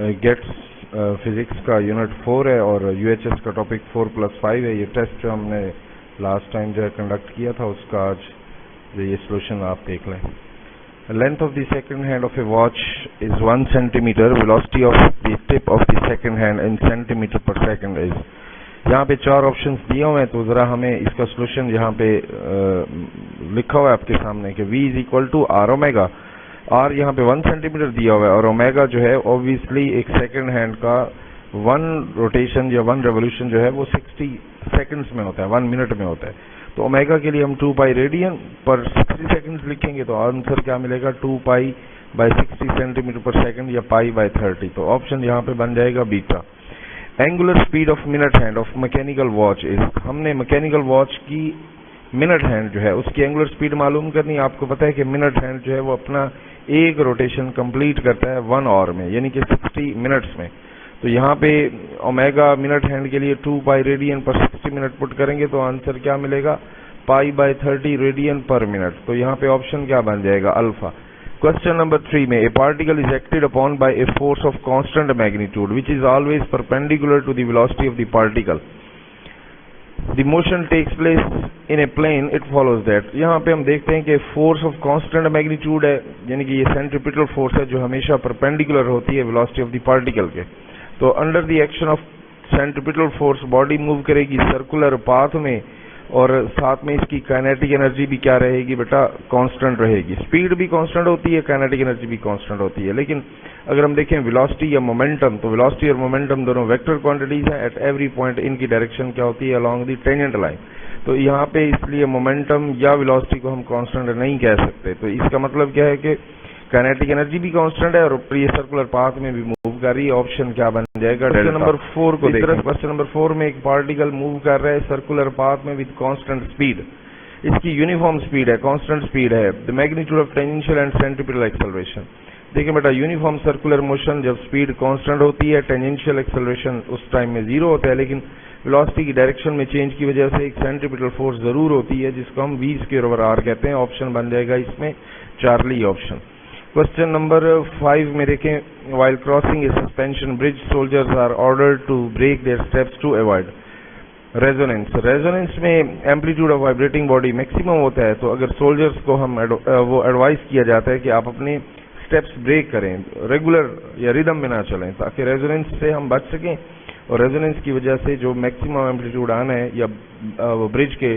Gets physics का unit 4 है और यूएचएस का टॉपिक 4+5 है। ये टेस्ट जो हमने लास्ट टाइम जो है कंडक्ट किया था उसका आज जो ये सोल्यूशन आप देख लें। Length of the second hand of A watch is 1 centimetre, velocity of the tip of the second hand in centimetre पर सेकंड इज। यहाँ पे 4 ऑप्शंस दिए हुए हैं, तो जरा हमें इसका सोल्यूशन यहाँ पे लिखा हुआ है आपके सामने कि v is equal to r omega. R यहाँ पे 1 सेंटीमीटर दिया हुआ है और ओमेगा जो है ऑब्वियसली एक सेकंड हैंड का 1 रोटेशन या 1 रेवोल्यूशन जो है वो 60 सेकंड्स में होता है, 1 मिनट में होता है। तो ओमेगा के लिए हम 2 पाई रेडियन पर 60 सेकंड्स लिखेंगे तो आंसर क्या मिलेगा, 2 पाई बाई 60 सेंटीमीटर पर सेकंड या पाई बाई 30। तो ऑप्शन यहाँ पे बन जाएगा beta. Angular speed of minute hand of mechanical watch is, हमने मैकेनिकल वॉच की मिनट हैंड जो है उसकी एंगुलर स्पीड मालूम करनी है। आपको पता है कि मिनट हैंड जो है वो अपना एक रोटेशन कंप्लीट करता है 1 आवर में, यानी कि 60 मिनट्स में। तो यहाँ पे ओमेगा मिनट हैंड के लिए 2 पाई रेडियन पर 60 मिनट पुट करेंगे तो आंसर क्या मिलेगा, पाई बाई 30 रेडियन पर मिनट। तो यहाँ पे ऑप्शन क्या बन जाएगा, अल्फा। क्वेश्चन नंबर 3 में, a particle is acted upon by a force of constant magnitude which is always perpendicular to the velocity of the particle. The motion takes place in a plane, it follows that। यहाँ पे हम देखते हैं कि force of constant magnitude है, यानी कि ये सेंट्रीपिटल फोर्स है जो हमेशा परपेंडिकुलर होती है वेलोसिटी ऑफ द पार्टिकल के। तो under the action of centripetal force body move करेगी सर्कुलर पाथ में और साथ में इसकी काइनेटिक एनर्जी भी क्या रहेगी बेटा, कांस्टेंट रहेगी। स्पीड भी कांस्टेंट होती है, काइनेटिक एनर्जी भी कांस्टेंट होती है। लेकिन अगर हम देखें वेलोसिटी या मोमेंटम, तो वेलोसिटी और मोमेंटम दोनों वेक्टर क्वांटिटीज हैं। एट एवरी पॉइंट इनकी डायरेक्शन क्या होती है, अलोंग द टेंजेंट लाइन। तो यहाँ पे इसलिए मोमेंटम या वेलोसिटी को हम कांस्टेंट नहीं कह सकते। तो इसका मतलब क्या है कि काइनेटिक एनर्जी भी कांस्टेंट है और ये सर्कुलर पाथ में भी मूव कर रही है। ऑप्शन क्या बन जाएगा, क्वेश्चन नंबर 4 को देखें। क्वेश्चन नंबर 4 में एक पार्टिकल मूव कर रहा है सर्कुलर पाथ में विद कांस्टेंट स्पीड। इसकी यूनिफॉर्म स्पीड है, कांस्टेंट स्पीड है। The magnitude of tangential and centripetal acceleration. देखिए बेटा, यूनिफॉर्म सर्कुलर मोशन जब स्पीड कांस्टेंट होती है, टेंजेंशियल एक्सेलरेशन उस टाइम में 0 होता है, लेकिन वेलोसिटी की डायरेक्शन में चेंज की वजह से एक सेंट्रीपिटल फोर्स जरूर होती है जिसको हम v²/r कहते हैं। ऑप्शन बन जाएगा इसमें चार्ली ऑप्शन। क्वेश्चन नंबर 5 में देखें, while crossing a suspension bridge soldiers are ordered to break their steps to avoid resonance। Resonance में amplitude of vibrating body maximum होता है, तो अगर सोल्जर्स को हम वो एडवाइस किया जाता है कि आप अपने स्टेप्स ब्रेक करें, रेगुलर या रिदम में ना चलें ताकि रेजोनेंस से हम बच सकें और रेजोनेंस की वजह से जो मैक्सिमम एम्पलीट्यूड आना है या वो ब्रिज के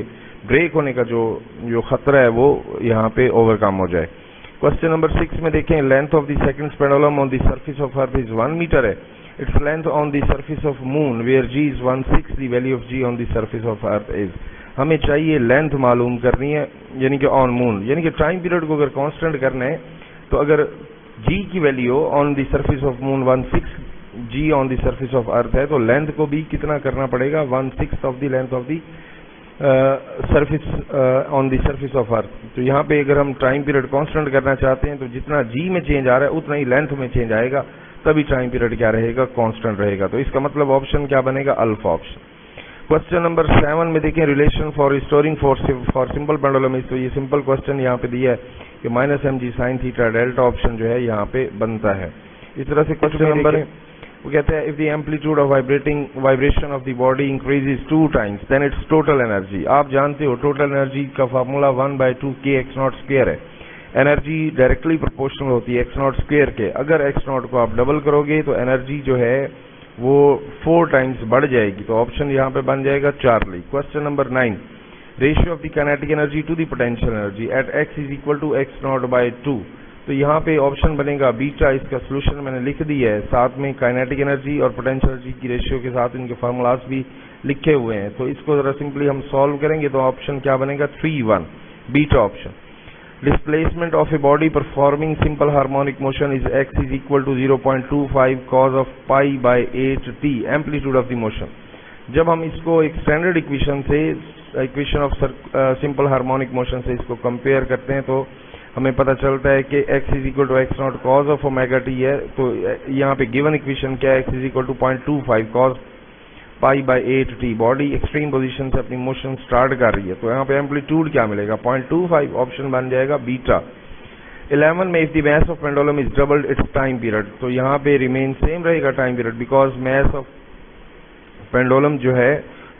ब्रेक होने का जो खतरा है वो यहाँ पे ओवरकम हो जाए। क्वेश्चन नंबर 6 में देखें, length of the second pendulum on the surface of earth is 1 metre है। Its length on the surface of moon where g is 1/6 the value of g on the surface of earth is. हमें चाहिए length मालूम करनी है, यानी कि on moon, यानी कि टाइम पीरियड को अगर कांस्टेंट करना है तो अगर g की value on the surface of moon 1/6 g on the surface of अर्थ है, तो लेंथ को भी कितना करना पड़ेगा, 1/6 of the length of the surface on the surface of अर्थ। तो यहाँ पे अगर हम टाइम पीरियड कांस्टेंट करना चाहते हैं तो जितना g में चेंज आ रहा है उतना ही लेंथ में चेंज आएगा, तभी टाइम पीरियड क्या रहेगा, कांस्टेंट रहेगा। तो इसका मतलब ऑप्शन क्या बनेगा, अल्फा ऑप्शन। क्वेश्चन नंबर 7 में देखें, relation for restoring force for simple pendulum is. तो ये सिंपल क्वेश्चन यहाँ पे दिया है कि -mg sin theta delta option जो है यहाँ पे बनता है। इस तरह से क्वेश्चन नंबर वो कहते हैं, if the amplitude of vibration of the body increases 2 times then its total energy. आप जानते हो टोटल एनर्जी का फार्मूला 1/2 x02 है। एनर्जी डायरेक्टली प्रोपोर्शनल होती है x02 के। अगर x0 को आप डबल करोगे तो एनर्जी जो है वो 4 times बढ़ जाएगी। तो ऑप्शन यहाँ पे बन जाएगा Charlie. Question number 9, ratio of the kinetic energy to the potential energy at x is equal to x0/2। तो यहाँ पे ऑप्शन बनेगा बीटा। इसका सोल्यूशन मैंने लिख दिया है, साथ में काइनेटिक एनर्जी और पोटेंशियल एनर्जी की रेशियो के साथ इनके फार्मूलाज भी लिखे हुए हैं। तो इसको जरा सिंपली हम सॉल्व करेंगे तो ऑप्शन क्या बनेगा, 3(1) beta option. Displacement of a body performing simple harmonic motion is x is equal to 0.25 cos of π/8t amplitude of the motion. जब हम इसको एक स्टैंडर्ड इक्वेशन से, equation of simple harmonic motion से इसको कंपेयर करते हैं तो हमें पता चलता है कि x is equal to x0 cos of omega t है। तो यहाँ पे गिवन इक्वेशन क्या है, x is equal to 0.25 cos π/8t। Body extreme position से अपनी मोशन स्टार्ट कर रही है, तो यहाँ पे एम्पलीट्यूड क्या मिलेगा, 0.25। ऑप्शन बन जाएगा बीटा। 11 में if the mass of pendulum is doubled it's time period, तो यहाँ पे रिमेन सेम रहेगा time period, because mass of pendulum जो है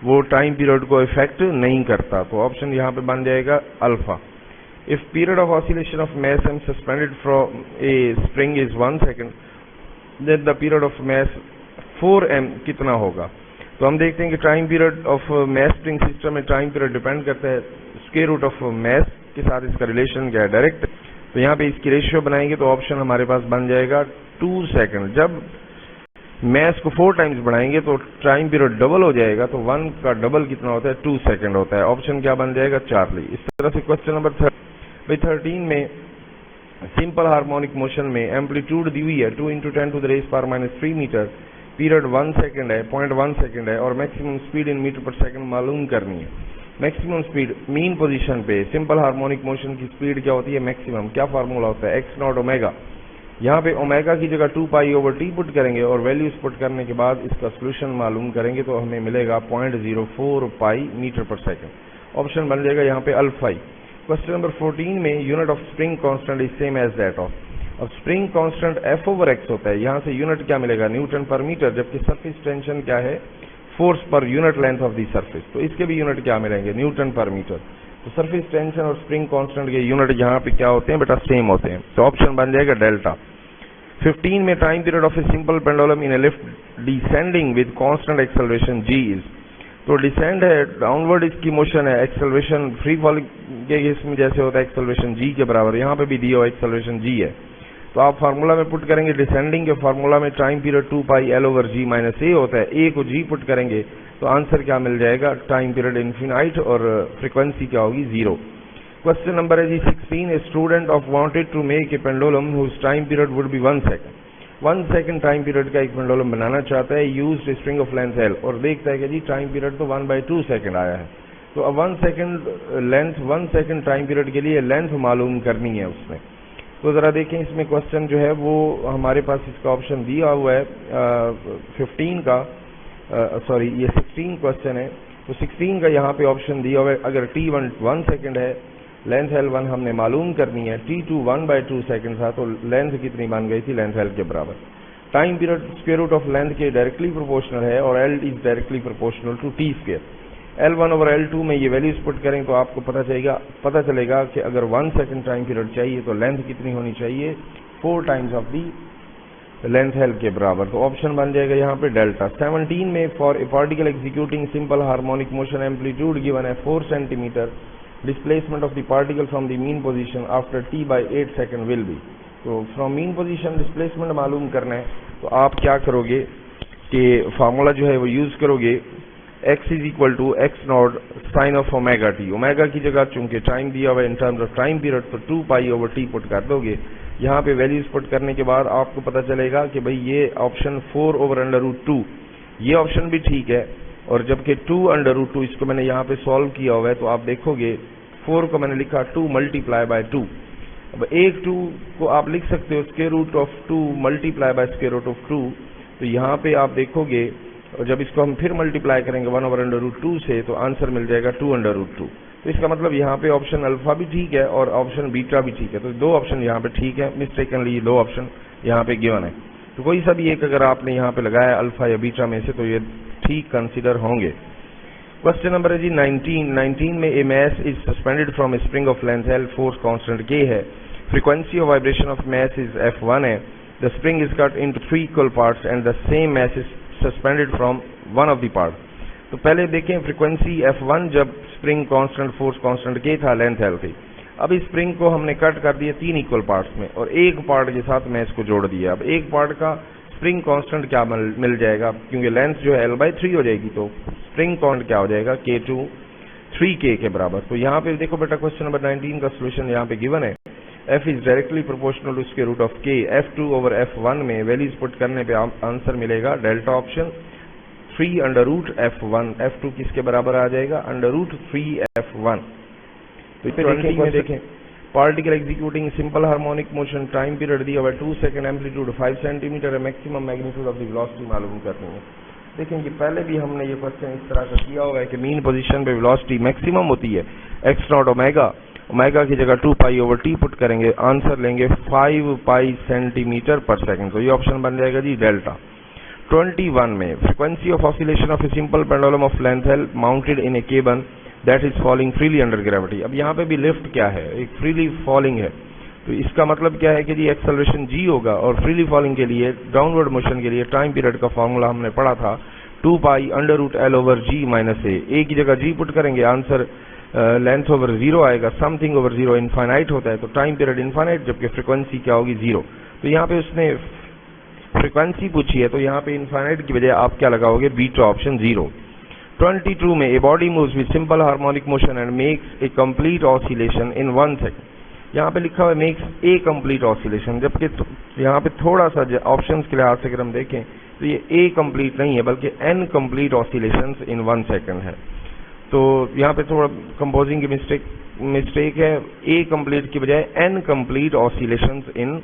वो टाइम पीरियड को इफेक्ट नहीं करता। तो ऑप्शन यहाँ पे बन जाएगा alpha. If period of oscillation of mass m suspended from a spring is 1 second, then the period of mass 4m कितना होगा। तो हम देखते हैं कि time period of mass spring system में टाइम पीरियड डिपेंड करता है स्क्वायर रूट ऑफ मास के साथ, इसका रिलेशन क्या है डायरेक्ट। तो यहाँ पे इसकी रेशियो बनाएंगे तो ऑप्शन हमारे पास बन जाएगा 2 सेकेंड। जब मास को 4 टाइम्स बढ़ाएंगे तो टाइम पीरियड डबल हो जाएगा, तो 1 का डबल कितना होता है 2 सेकेंड होता है। ऑप्शन क्या बन जाएगा चार्ली। इस तरह से क्वेश्चन नंबर 13 में सिंपल हार्मोनिक मोशन में एम्पलीट्यूड दी हुई है 2 × 10⁻³ मीटर, पीरियड 1 सेकेंड है, 0.1 सेकेंड है और maximum speed in metre per second मालूम करनी है। मैक्सिमम स्पीड मीन पोजीशन पे सिंपल हार्मोनिक मोशन की स्पीड क्या होती है मैक्सिमम, क्या फार्मूला होता है x0 ओमेगा। यहाँ पे ओमेगा की जगह 2π/t पुट करेंगे और वैल्यूज पुट करने के बाद इसका सोल्यूशन मालूम करेंगे तो हमें मिलेगा 0.04 pi meter per second. Option बन जाएगा यहाँ पे अल्फा। क्वेश्चन नंबर 14 में unit of spring constant is same as that of, अब स्प्रिंग कांस्टेंट F/x होता है, यहाँ से यूनिट क्या मिलेगा न्यूटन पर मीटर, जबकि सरफेस टेंशन क्या है force per unit length of the surface, तो इसके भी यूनिट क्या मिलेंगे न्यूटन पर मीटर। तो सरफेस टेंशन और स्प्रिंग कांस्टेंट के यूनिट यहाँ पे क्या होते हैं बेटा सेम होते हैं, तो ऑप्शन बन जाएगा डेल्टा। 15 में time period of a simple pendulum in A lift descending with constant acceleration g is, तो डिसेंड है डाउनवर्ड इसकी मोशन है, एक्सेलरेशन फ्री फॉलिंग के इसमें जैसे होता है एक्सेलरेशन g के बराबर, यहाँ पे भी दिया हुआ एक्सेलरेशन g है। तो आप फार्मूला में पुट करेंगे डिसेंडिंग के फार्मूला में टाइम पीरियड 2πl/g - a होता है, a को g पुट करेंगे तो आंसर क्या मिल जाएगा टाइम पीरियड इनफिनाइट और फ्रीक्वेंसी क्या होगी 0। क्वेश्चन नंबर है जी 16, a student of wanted to make a pendulum whose time period would be 1 second. 1 second time period का एक पेंडुलम बनाना चाहता है, used a string of length l और देखता है कि जी टाइम पीरियड तो 1/2 सेकेंड आया है। तो अब 1 second length 1 second time period के लिए लेंथ मालूम करनी है उसने। तो जरा देखें इसमें क्वेश्चन जो है वो हमारे पास इसका ऑप्शन दिया हुआ है 15 का सॉरी ये 16 क्वेश्चन है, तो 16 का यहाँ पे ऑप्शन दिया हुआ है। अगर t1 1 सेकेंड है, लेंथ L1 हमने मालूम करनी है, t2 1/2 सेकेंड था तो लेंथ कितनी बन गई थी लेंथ L के बराबर। Time period square root of length के डायरेक्टली प्रोपोर्शनल है और L is directly proportional to t square. L1/L2 में ये वैल्यूज पुट करें तो आपको पता चलेगा कि अगर 1 सेकेंड टाइम पीरियड चाहिए तो लेंथ कितनी होनी चाहिए 4 times of the length L के बराबर, तो ऑप्शन बन जाएगा यहाँ पे डेल्टा। 17 में for a particle executing simple harmonic motion amplitude given है 4 centimetre, displacement of the particle from the mean position after t/8 second will be. तो फ्रॉम मीन पोजीशन डिस्प्लेसमेंट मालूम करना है तो आप क्या करोगे कि फार्मूला जो है वो यूज करोगे x = x0 sin of omega t। Omega की जगह चूंकि टाइम दिया हुआ है in terms of time period तो 2π/t पुट कर दोगे। यहाँ पे वैल्यूज पुट करने के बाद आपको पता चलेगा कि भाई ये ऑप्शन 4/√2 ये ऑप्शन भी ठीक है, और जबकि 2/√2 इसको मैंने यहाँ पे सॉल्व किया हुआ है तो आप देखोगे 4 को मैंने लिखा 2 × 2। अब एक 2 को आप लिख सकते हो √2 × 2 तो यहाँ पे आप देखोगे और जब इसको हम फिर मल्टीप्लाई करेंगे 1/√2 से तो आंसर मिल जाएगा 2/√2। तो इसका मतलब यहाँ पे ऑप्शन अल्फा भी ठीक है और ऑप्शन बीटा भी ठीक है, तो 2 ऑप्शन यहाँ पे ठीक है, मिस्टेकनली 2 ऑप्शन यहाँ पे गिवन है। तो कोई सा भी एक अगर आपने यहाँ पे लगाया अल्फा या बीटा में से तो ये ठीक कंसिडर होंगे। क्वेश्चन नंबर है जी 19 में a mass is suspended from a spring of length L, force constant K है, frequency of vibration of mass is F1 है, the spring is cut into 3 equal parts and the same mass is suspended from one of the part. तो पहले देखें frequency F1 जब spring constant force constant K था length L थी। अब इस spring को हमने कट कर दिया 3 इक्वल पार्ट्स में और एक पार्ट के साथ मैं इसको जोड़ दिया। अब एक पार्ट का स्प्रिंग कांस्टेंट क्या मिल जाएगा, क्योंकि लेंथ जो है L/3 हो जाएगी तो स्प्रिंग कांस्टेंट क्या हो जाएगा K2 3K के बराबर। तो यहाँ पे देखो बेटा क्वेश्चन नंबर 19 का सोल्यूशन यहाँ पे गिवन है, F is directly proportional to square root of K। F2/F1 में वैल्यूज पुट करने पे आंसर मिलेगा डेल्टा ऑप्शन 3/√F1। F2 किसके बराबर आ जाएगा √3F1। तो इस देखें particle executing simple harmonic motion, time period दिया हुआ 2 सेकेंड, एम्पलीट्यूड 5 सेंटीमीटर है, maximum magnitude of the velocity मालूम करनी है। देखें कि पहले भी हमने ये क्वेश्चन इस तरह का किया हुआ है कि मीन पोजीशन पे वेलोसिटी मैक्सिमम होती है x0 ओमेगा ओमेगा की जगह 2 पाई ओवर टी पुट करेंगे, आंसर लेंगे 5 पाई सेंटीमीटर पर सेकंड। तो ये ऑप्शन बन जाएगा जी डेल्टा। 21 में frequency of oscillation of a simple pendulum of length L mounted in A cable that is falling freely under gravity. अब यहाँ पे भी लिफ्ट क्या है, एक फ्रीली फॉलिंग है, तो इसका मतलब क्या है कि जी एक्सेलरेशन जी होगा, और फ्रीली फॉलिंग के लिए डाउनवर्ड मोशन के लिए टाइम पीरियड का फॉर्मूला हमने पढ़ा था 2 pi under root L over g minus a की जगह जी पुट करेंगे, आंसर लेंथ ओवर 0 आएगा, समथिंग ओवर 0 इनफाइनाइट होता है, तो टाइम पीरियड इनफाइनाइट, जबकि फ्रीक्वेंसी क्या होगी 0। तो यहाँ पे उसने फ्रीक्वेंसी पूछी है, तो यहाँ पे इनफाइनाइट की बजाय आप क्या लगाओगे, बीटा ऑप्शन 0। 22 में a body moves with simple harmonic motion and makes a complete oscillation in 1 second. यहाँ पे लिखा हुआ है मेक्स ए कंप्लीट ऑसिलेशन, जबकि यहाँ पे थोड़ा सा ऑप्शंस के लिहाज से अगर हम देखें तो ये ए कंप्लीट नहीं है बल्कि एन कंप्लीट ऑसिलेशंस इन 1 सेकंड है। तो यहाँ पे थोड़ा कंपोजिंग की मिस्टेक है, ए कंप्लीट की बजाय एन कंप्लीट ऑसिलेशंस इन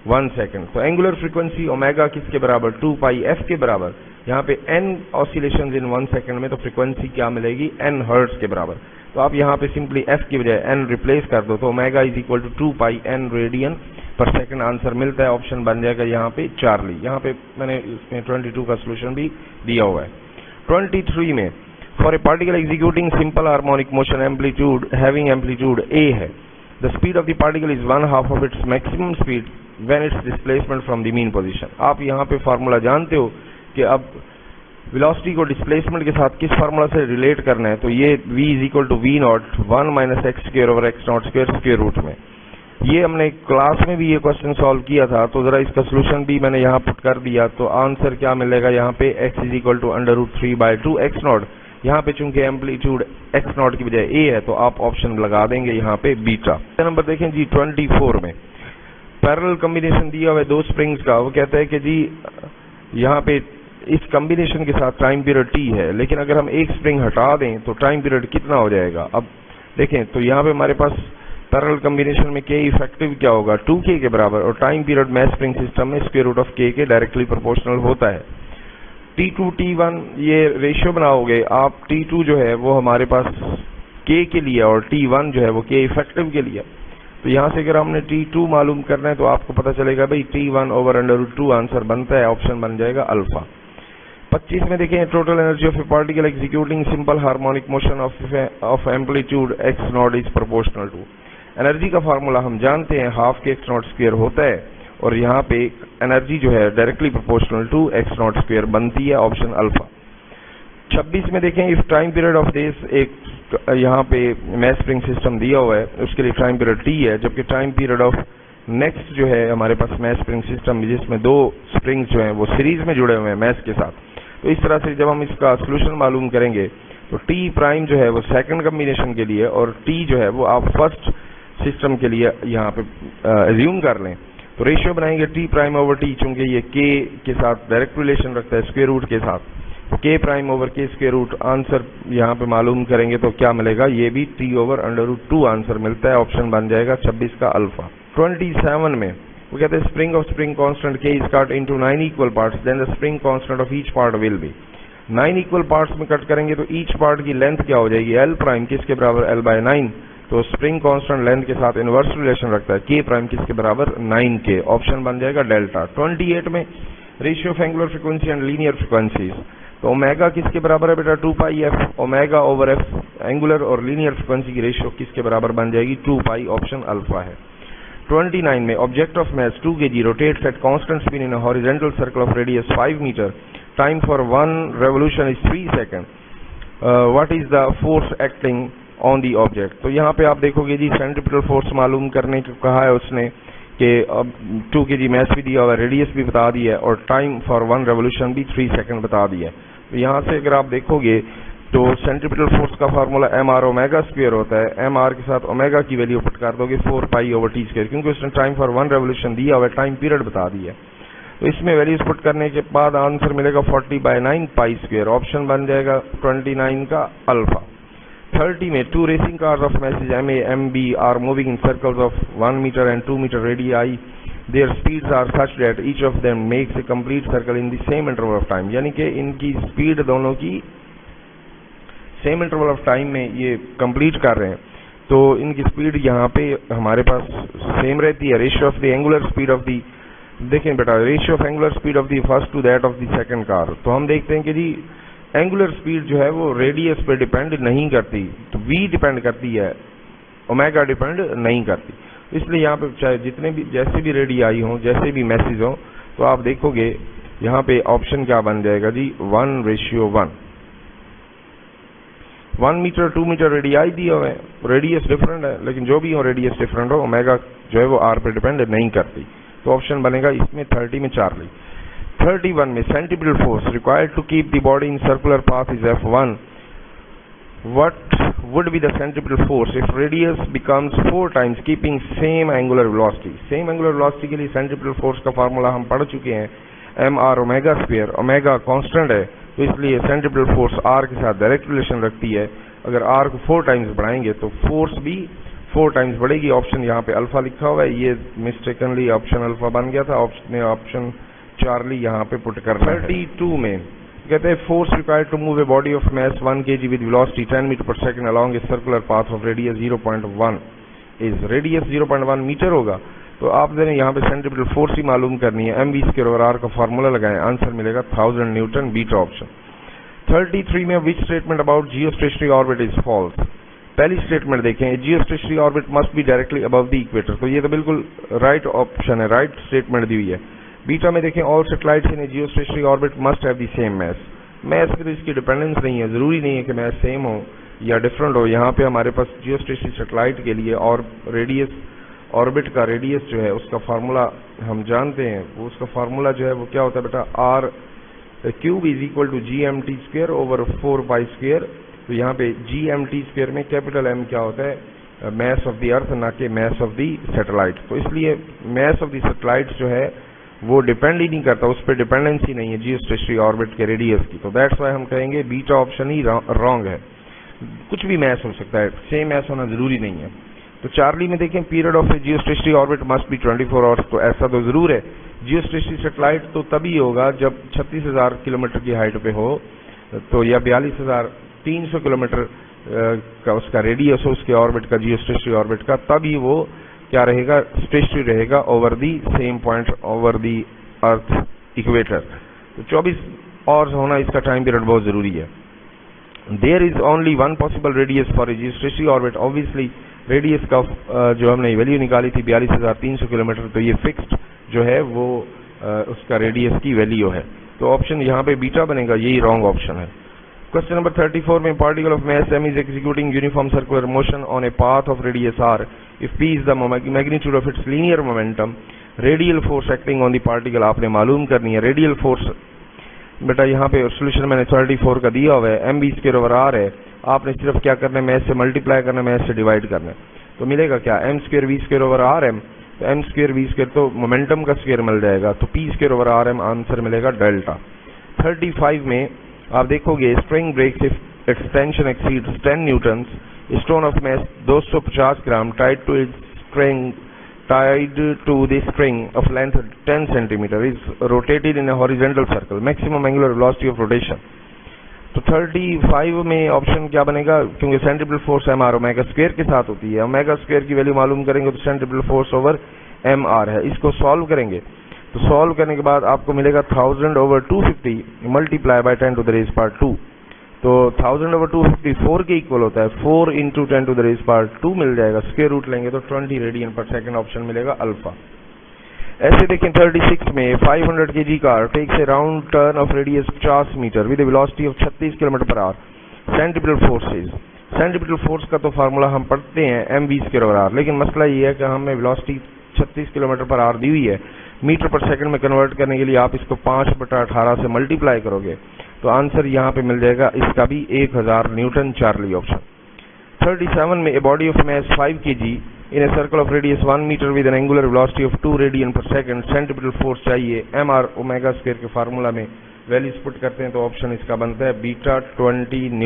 1 सेकंड। तो एंगुलर फ्रीक्वेंसी ओमेगा किसके बराबर, 2 पाई एफ के बराबर, यहाँ पे एन ऑसिलेशंस इन 1 सेकंड में, तो फ्रीक्वेंसी क्या मिलेगी, एन हर्ट्ज के बराबर। तो आप यहाँ पे सिंपली एफ की बजाय एन रिप्लेस कर दो, तो omega is equal to 2 pi n radian per second answer मिलता है, ऑप्शन बन जाएगा यहाँ पे चार्ली। यहाँ पे मैंने इसमें 22 का सोल्यूशन भी दिया हुआ है। 23 में for a particle executing simple harmonic motion amplitude having amplitude a है, the speed of the particle is 1/2 of its maximum speed when its displacement from the mean position. आप यहाँ पे फार्मूला जानते हो कि अब वेलोसिटी को डिस्प्लेसमेंट के साथ किस फार्मूला से रिलेट करना है, तो ये v is equal to v not 1 minus x square over x not square square root में। ये हमने क्लास में भी ये क्वेश्चन सॉल्व किया था, तो जरा इसका सोल्यूशन भी मैंने यहाँ पुट कर दिया। तो आंसर क्या मिलेगा यहाँ पे, x is equal to under root 3/2 x not. यहाँ पे चूंकि एम्पलीट्यूड एक्स नॉट की बजाय ए है, तो आप ऑप्शन लगा देंगे यहाँ पे बीटा। नंबर देखें जी 24 में पैरेलल कॉम्बिनेशन दिया हुआ है 2 स्प्रिंग्स का। वो कहता है कि जी यहाँ पे इस कॉम्बिनेशन के साथ टाइम पीरियड t है, लेकिन अगर हम एक स्प्रिंग हटा दें तो टाइम पीरियड कितना हो जाएगा। अब देखें तो यहाँ पे हमारे पास पैरेलल कॉम्बिनेशन में k इफेक्टिव क्या होगा, 2k के बराबर, और time period match spring system में स्क्वायर रूट ऑफ k के डायरेक्टली प्रोपोर्शनल होता है। T2 T1 ये रेशियो बनाओगे आप, T2 जो है वो हमारे पास k के लिए और T1 जो है वो k इफेक्टिव के लिए। तो यहाँ से अगर हमने T2 मालूम करना है तो आपको पता चलेगा भाई T1 over under root 2 answer बनता है, ऑप्शन बन जाएगा अल्फा। 25 में देखें total energy of a particle executing simple harmonic motion of amplitude x not is proportional to. Energy का फार्मूला हम जानते हैं हाफ के एक्स नॉट स्क्वायर होता है, और यहाँ पे एनर्जी जो है directly proportional to x not square बनती है, ऑप्शन अल्फा। 26 में देखें if time period of this, एक यहाँ पे मैच स्प्रिंग सिस्टम दिया हुआ है, उसके लिए टाइम पीरियड t है, जबकि टाइम पीरियड ऑफ नेक्स्ट जो है हमारे पास मैच स्प्रिंग सिस्टम जिसमें 2 स्प्रिंग्स जो हैं वो सीरीज में जुड़े हुए हैं मैच के साथ। तो इस तरह से जब हम इसका सोल्यूशन मालूम करेंगे तो t प्राइम जो है वो सेकंड कॉम्बिनेशन के लिए और t जो है वो आप फर्स्ट सिस्टम के लिए यहाँ पे एज्यूम कर लें। तो रेशियो बनाएंगे t प्राइम ओवर t, चूंकि ये k के साथ डायरेक्ट रिलेशन रखता है स्क्वायर रूट के साथ, तो k prime over k square root answer यहाँ पे मालूम करेंगे तो क्या मिलेगा, ये भी t over under root 2 answer मिलता है, ऑप्शन बन जाएगा 26 का अल्फा। 27 में वो कहते हैं spring of spring constant k is cut into 9 equal parts, then the spring constant of each part will be. 9 equal parts में कट करेंगे तो ईच पार्ट की लेंथ क्या हो जाएगी, l प्राइम किसके बराबर, l/9। तो स्प्रिंग कांस्टेंट लेंथ के साथ इनवर्स रिलेशन रखता है, k प्राइम किसके बराबर, 9k, ऑप्शन बन जाएगा डेल्टा। 28 में ratio of angular frequency and linear frequencies, तो ओमेगा किसके बराबर है बेटा, 2 pi F, omega over F angular और लीनियर फ्रीक्वेंसी की रेशियो किसके बराबर बन जाएगी, 2 पाई, ऑप्शन अल्फा है। 29 में object of mass 2 kg rotates at constant spin in a horizontal circle of radius 5 meter, time for 1 revolution is 3 second, what is the force acting on the object. तो यहाँ पे आप देखोगे जी सेंट्रीपिटल फोर्स मालूम करने को कहा है उसने कि अब 2 kg मास भी दिया हुआ है, रेडियस भी बता दी है और टाइम फॉर 1 रेवोल्यूशन भी 3 सेकंड बता दिया है। तो यहाँ से अगर आप देखोगे तो सेंट्रीपिटल फोर्स का फार्मूला mr ओमेगा स्क्वायर होता है, mr के साथ ओमेगा की वैल्यू पुट कर दोगे 4 पाई ओवर टी स्क्वायर, क्योंकि उसने टाइम फॉर 1 रेवोल्यूशन दिया हुआ है, टाइम पीरियड बता दी है। तो इसमें वैल्यूज पुट करने के बाद आंसर मिलेगा 40/9 पाई स्क्वायर, ऑप्शन बन जाएगा 29 का अल्फा। 30 में 2 racing cars of masses MA MB are moving in circles of 1 meter and 2 meter radii, their speeds are such that each of them makes a complete circle in the same interval of time, यानी कि इनकी speed दोनों की same interval of time में ये complete कर रहे हैं। तो इनकी स्पीड यहाँ पे हमारे पास सेम रहती है। Ratio of the angular speed of the, देखें बेटा, ratio of angular speed of the first to that of the second car. तो हम देखते हैं कि जी एंगुलर स्पीड जो है वो रेडियस पे डिपेंड नहीं करती, तो v डिपेंड करती है, ओमेगा डिपेंड नहीं करती। इसलिए यहाँ पे चाहे जितने भी जैसे भी रेडियाई हो, जैसे भी मैसेज हो, तो आप देखोगे यहाँ पे ऑप्शन क्या बन जाएगा जी 1:1। 1 मीटर 2 मीटर रेडियाई दिया हुआ है, रेडियस डिफरेंट है, लेकिन जो भी हो रेडियस डिफरेंट हो, ओमेगा जो है वो r पे डिपेंड नहीं करती। तो ऑप्शन बनेगा इसमें 30 में चार्ली। 31 में centripetal force required to keep the body in circular path is F1। What would be the centripetal force if radius becomes 4 times keeping same angular velocity? Same angular velocity के लिए centripetal force का formula हम पढ़ चुके हैं, mr omega square, omega constant है, तो इसलिए centripetal force r के साथ डायरेक्ट रिलेशन रखती है। अगर r को 4 टाइम्स बढ़ाएंगे तो फोर्स भी 4 टाइम्स बढ़ेगी। ऑप्शन यहाँ पे अल्फा लिखा हुआ है, ये मिस्टेकनली ऑप्शन अल्फा बन गया था, ऑप्शन चार्ली यहाँ पे पुट करना है। 32 में कहते हैं force required to move a body of mass 1 kg with velocity 10 metre पर second along a circular path of radius 0.1 is, radius 0.1 metre होगा। तो आपने यहाँ पे सेंट्रीपिटल फोर्स ही मालूम करनी है, mv स्क्वायर ओवर r का फार्मूला लगाएं, आंसर मिलेगा 1000 न्यूटन, बीटा ऑप्शन। 33 में which statement about geostationary orbit is false? पहली स्टेटमेंट देखें, geostationary orbit must be directly above the equator, तो ये तो बिल्कुल राइट ऑप्शन है, राइट स्टेटमेंट दी हुई है। बीटा में देखें, all satellites in a geostationary orbit must have the same mass. Mass पे तो इसकी डिपेंडेंस नहीं है, जरूरी नहीं है कि मास सेम हो या डिफरेंट हो। यहाँ पे हमारे पास जियोस्टेशनरी सैटेलाइट के लिए और रेडियस, ऑर्बिट का रेडियस जो है उसका फार्मूला हम जानते हैं, वो उसका फार्मूला जो है वो क्या होता है बेटा, r cube is equal to gmt square over 4 square. तो यहाँ पे gmt स्क्वायर में कैपिटल M क्या होता है, मास ऑफ द अर्थ, ना कि मास ऑफ द सैटेलाइट। तो इसलिए मास ऑफ द सैटेलाइट जो है वो डिपेंड ही नहीं करता, उस पर डिपेंडेंसी नहीं है जियोस्टेशनरी ऑर्बिट के रेडियस की। तो दैट्स वाई हम कहेंगे बीटा ऑप्शन ही रॉन्ग है। कुछ भी मास हो सकता है, सेम मास होना जरूरी नहीं है। तो चार्ली में देखें, period of A geostationary orbit must B 24 hours, तो ऐसा तो जरूर है। जियोस्टेशनरी सैटेलाइट तो तभी होगा जब 36,000 किलोमीटर की हाइट पे हो, तो या 42,300 किलोमीटर का उसका रेडियस हो उसके ऑर्बिट का, जियोस्टेशनरी ऑर्बिट का, तभी वो क्या रहेगा, स्टेशनरी रहेगा over the same point over the earth equator. तो 24 आवर्स होना इसका टाइम पीरियड बहुत जरूरी है। There is only one possible radius for a geostationary orbit. Obviously radius का जो हमने वैल्यू निकाली थी 42,300 किलोमीटर, तो ये फिक्स्ड जो है वो उसका रेडियस की वैल्यू है। तो ऑप्शन यहाँ पे बीटा बनेगा, यही रॉन्ग ऑप्शन है। क्वेश्चन नंबर 34 में, particle of mass m is executing uniform circular motion on a path of radius r. If p is the magnitude of its linear momentum, radial force acting on the particle आपने मालूम करनी है। Radial force बेटा यहाँ पे solution मैंने 34 का दिया हुआ है, mv स्क्वायर ओवर r है, आपने सिर्फ क्या करना है, मास से मल्टीप्लाई करना है, मास से डिवाइड करना है, तो मिलेगा क्या, m square v square over r m। तो m स्क्वायर v स्क्वायर तो मोमेंटम का स्क्वायर मिल जाएगा, तो p square over r m, answer मिलेगा डेल्टा। 35 में आप देखोगे, spring breaks if it's tension exceeds 10 newton, stone of mass 250 gram tied to the spring of length 10 centimetre is rotated in a horizontal circle, maximum angular velocity of rotation. तो 35 में option क्या बनेगा, क्योंकि centripetal force mr omega square के साथ होती है, omega square की वैल्यू मालूम करेंगे तो सेंट्रीपिटल फोर्स ओवर mr है। इसको सॉल्व करेंगे तो सॉल्व करने के बाद आपको मिलेगा 1000 over 250 multiply by 10 to the raise power 2। तो 1000 ओवर 250 4 के इक्वल होता है, 4 into 10 to the raise power 2 मिल जाएगा, स्क्वायर रूट लेंगे तो 20 रेडियन पर सेकंड, ऑप्शन मिलेगा अल्फा। ऐसे देखें 36 में, 500 kg car takes a round turn of radius 50 metre with velocity of 36 kilometre per hour, centripetal forces. Centripetal force का तो फार्मूला हम पढ़ते हैं mv स्क्वायर ओवर r, लेकिन मसला ये है कि हमें वेलोसिटी 36 किलोमीटर पर आवर दी हुई है, मीटर पर सेकंड में कन्वर्ट करने के लिए आप इसको 5/18 से मल्टीप्लाई करोगे, तो आंसर यहाँ पे मिल जाएगा इसका भी 1000 न्यूटन, चार्ली ऑप्शन। 37 में, a body of mass 5 kg in a circle of radius 1 metre with an angular velocity of 2 radian per second, centripetal force चाहिए, mr ओमेगा स्क्वायर के फार्मूला में वैल्यूज पुट करते हैं, तो ऑप्शन इसका बनता है बीटा 20 न्यूटन।